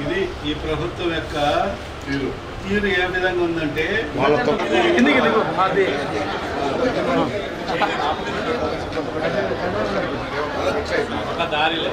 ఇది ఈ ప్రభుత్వం యొక్క తీరు ఏ విధంగా ఉందంటే ఒక దారిలో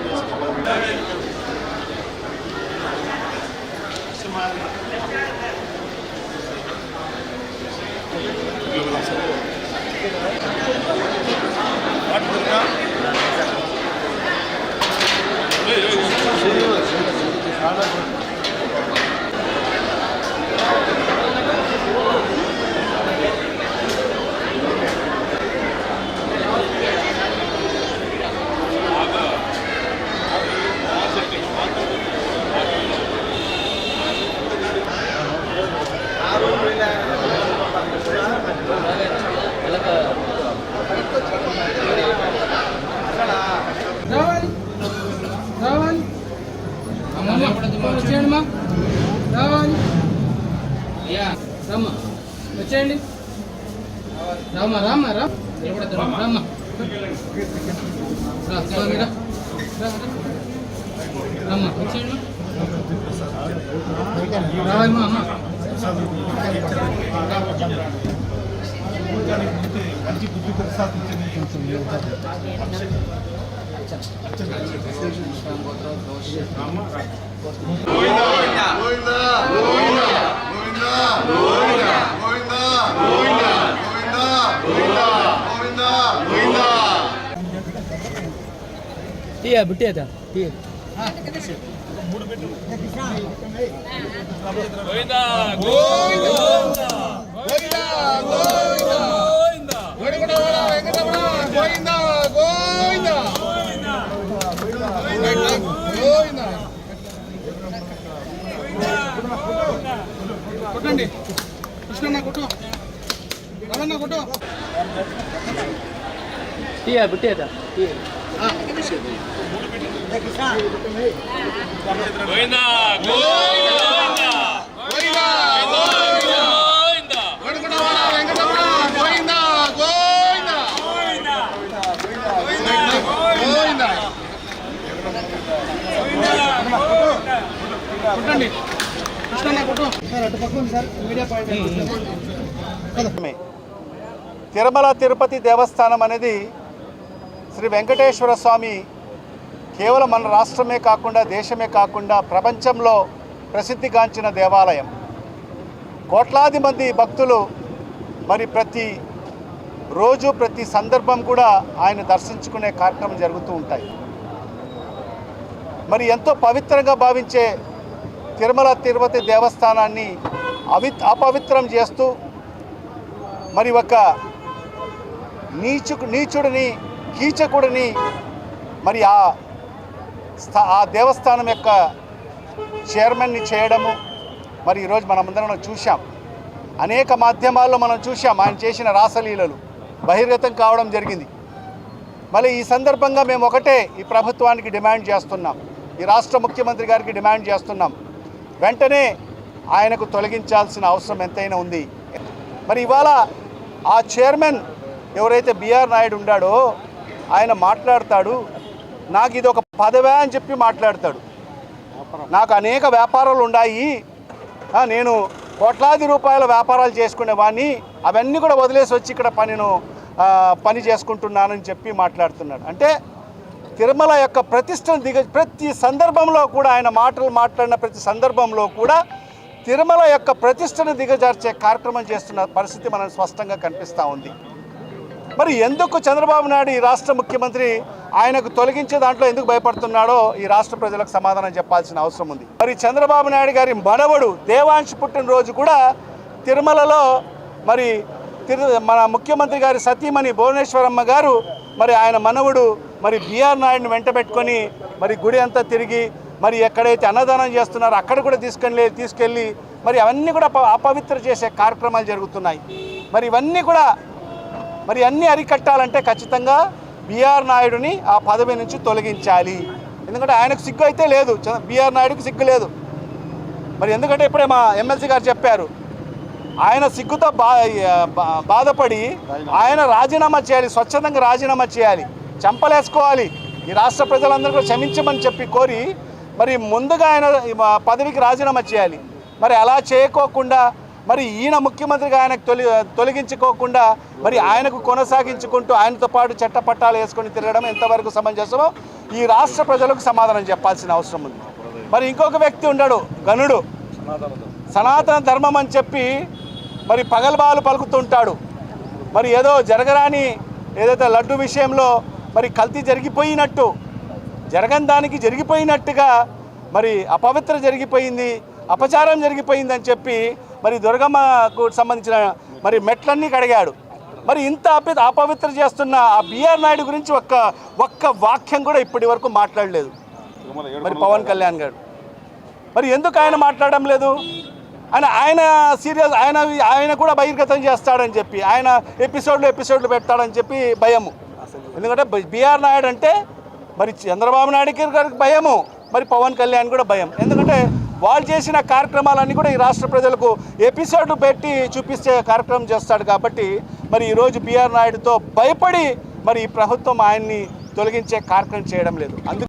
వచ్చేయండి రామా రామా రా రామా రామా వచ్చేయండి రావాలమ్మా అమ్మ మంచి బుద్ధి ప్రసాదించండి టీయా బిట్టేదా టీయా గోవిందా గోవిందా గోవిందా గోవిందా గోవిందా కొట్టండి కృష్ణన్న కొట్టు రవణ కొట్టు టీయా బిట్టేదా టీయా గోవిందా గోవిందా గోవిందా గోవిందా వడుకుడవాడ వెంకటరమణ గోవిందా గోవిందా గోవిందా కొట్టండి కృష్ణన్న కొట్టు సార్ అటు పక్కన sir media point Tirumala Tirupati దేవస్థానం అనేది శ్రీ వెంకటేశ్వర స్వామి కేవలం మన రాష్ట్రమే కాకుండా దేశమే కాకుండా ప్రపంచంలో ప్రసిద్ధిగాంచిన దేవాలయం. కోట్లాది మంది భక్తులు మరి ప్రతి రోజు ప్రతి సందర్భం కూడా ఆయన దర్శించుకునే కార్యక్రమం జరుగుతూ ఉంటాయి. మరి ఎంతో పవిత్రంగా భావించే తిరుమల తిరుపతి దేవస్థానాన్ని అపవిత్రం చేస్తూ మరి ఒక నీచుడిని కీచకుడిని మరి ఆ దేవస్థానం యొక్క చైర్మన్ని చేయడము మరి ఈరోజు మనమందరం చూసాం. అనేక మాధ్యమాల్లో మనం చూసాం ఆయన చేసిన రాసలీలలు బహిర్గతం కావడం జరిగింది. మళ్ళీ ఈ సందర్భంగా మేము ఒకటే ఈ ప్రభుత్వానికి డిమాండ్ చేస్తున్నాం, ఈ రాష్ట్ర ముఖ్యమంత్రి గారికి డిమాండ్ చేస్తున్నాం, వెంటనే ఆయనకు తొలగించాల్సిన అవసరం ఎంతైనా ఉంది. మరి ఇవాళ ఆ చైర్మన్ ఎవరైతే బిఆర్ నాయుడు ఉన్నాడో ఆయన మాట్లాడతాడు, నాకు ఇది ఒక పదవే అని చెప్పి మాట్లాడతాడు. నాకు అనేక వ్యాపారాలు ఉన్నాయి, నేను కోట్లాది రూపాయల వ్యాపారాలు చేసుకునేవాడిని, అవన్నీ కూడా వదిలేసి వచ్చి ఇక్కడ పని చేసుకుంటున్నానని చెప్పి మాట్లాడుతున్నాడు. అంటే తిరుమల యొక్క ప్రతిష్టను ప్రతి సందర్భంలో కూడా ఆయన మాట్లాడిన ప్రతి సందర్భంలో కూడా తిరుమల యొక్క ప్రతిష్టను దిగజార్చే కార్యక్రమం చేస్తున్న పరిస్థితి మనకు స్పష్టంగా కనిపిస్తూ ఉంది. మరి ఎందుకు చంద్రబాబు నాయుడు ఈ రాష్ట్ర ముఖ్యమంత్రి ఆయనకు తొలగించే దాంట్లో ఎందుకు భయపడుతున్నాడో ఈ రాష్ట్ర ప్రజలకు సమాధానం చెప్పాల్సిన అవసరం ఉంది. మరి చంద్రబాబు నాయుడు గారి మనవడు దేవాంశ్ పుట్టినరోజు కూడా తిరుమలలో మరి మన ముఖ్యమంత్రి గారి సతీమణి భువనేశ్వరమ్మ గారు మరి ఆయన మనవడు మరి బిఆర్ నాయుడిని వెంట పెట్టుకొని మరి గుడి అంతా తిరిగి మరి ఎక్కడైతే అన్నదానం చేస్తున్నారో అక్కడ కూడా తీసుకెళ్ళి మరి అవన్నీ కూడా అపవిత్ర చేసే కార్యక్రమాలు జరుగుతున్నాయి. మరి ఇవన్నీ కూడా మరి అన్నీ అరికట్టాలంటే ఖచ్చితంగా బిఆర్ నాయుడుని ఆ పదవి నుంచి తొలగించాలి. ఎందుకంటే ఆయనకు సిగ్గు అయితే లేదు, బిఆర్ నాయుడుకి సిగ్గు లేదు. మరి ఎందుకంటే ఇప్పుడే మా ఎమ్మెల్సీ గారు చెప్పారు, ఆయన సిగ్గుతో బాధపడి ఆయన రాజీనామా చేయాలి, స్వచ్ఛందంగా రాజీనామా చేయాలి, చంపలేసుకోవాలి, ఈ రాష్ట్ర ప్రజలందరూ కూడా క్షమించమని చెప్పి కోరి మరి ముందుగా ఆయన పదవికి రాజీనామా చేయాలి. మరి అలా చేయకోకుండా మరి ఈయన ముఖ్యమంత్రిగా ఆయనకు తొలగించుకోకుండా మరి ఆయనకు కొనసాగించుకుంటూ ఆయనతో పాటు చట్టపట్టాలు వేసుకొని తిరగడం ఎంతవరకు సమంజసమో ఈ రాష్ట్ర ప్రజలకు సమాధానం చెప్పాల్సిన అవసరం ఉంది. మరి ఇంకొక వ్యక్తి ఉన్నాడు, గనుడు, సనాతన ధర్మం అని చెప్పి మరి పగల్బాలు పలుకుతుంటాడు. మరి ఏదో జరగరాని ఏదైతే లడ్డు విషయంలో మరి కల్తీ జరిగిపోయినట్టు, జరగని దానికి జరిగిపోయినట్టుగా మరి అపవిత్ర జరిగిపోయింది, అపచారం జరిగిపోయింది అని చెప్పి మరి దుర్గమ్మకు సంబంధించిన మరి మెట్లన్నీ కడిగాడు. మరి ఇంత అపవిత్ర చేస్తున్న ఆ బిఆర్ నాయుడు గురించి ఒక్క వాక్యం కూడా ఇప్పటి వరకు మాట్లాడలేదు మరి పవన్ కళ్యాణ్ గారు. మరి ఎందుకు ఆయన మాట్లాడడం లేదు? ఆయన సీరియస్, ఆయన కూడా బహిర్గతం చేస్తాడని చెప్పి, ఆయన ఎపిసోడ్లు పెడతాడని చెప్పి భయము. ఎందుకంటే బిఆర్ నాయుడు అంటే మరి చంద్రబాబు నాయుడు గారికి భయము, మరి పవన్ కళ్యాణ్ కూడా భయం. ఎందుకంటే వాళ్ళు చేసిన కార్యక్రమాలన్నీ కూడా ఈ రాష్ట్ర ప్రజలకు ఎపిసోడ్ పెట్టి చూపించే కార్యక్రమం చేస్తాడు. కాబట్టి మరి ఈరోజు బిఆర్ నాయుడుతో భయపడి మరి ఈ ప్రభుత్వం ఆయన్ని తొలగించే కార్యక్రమం చేయడం లేదు. అందుకు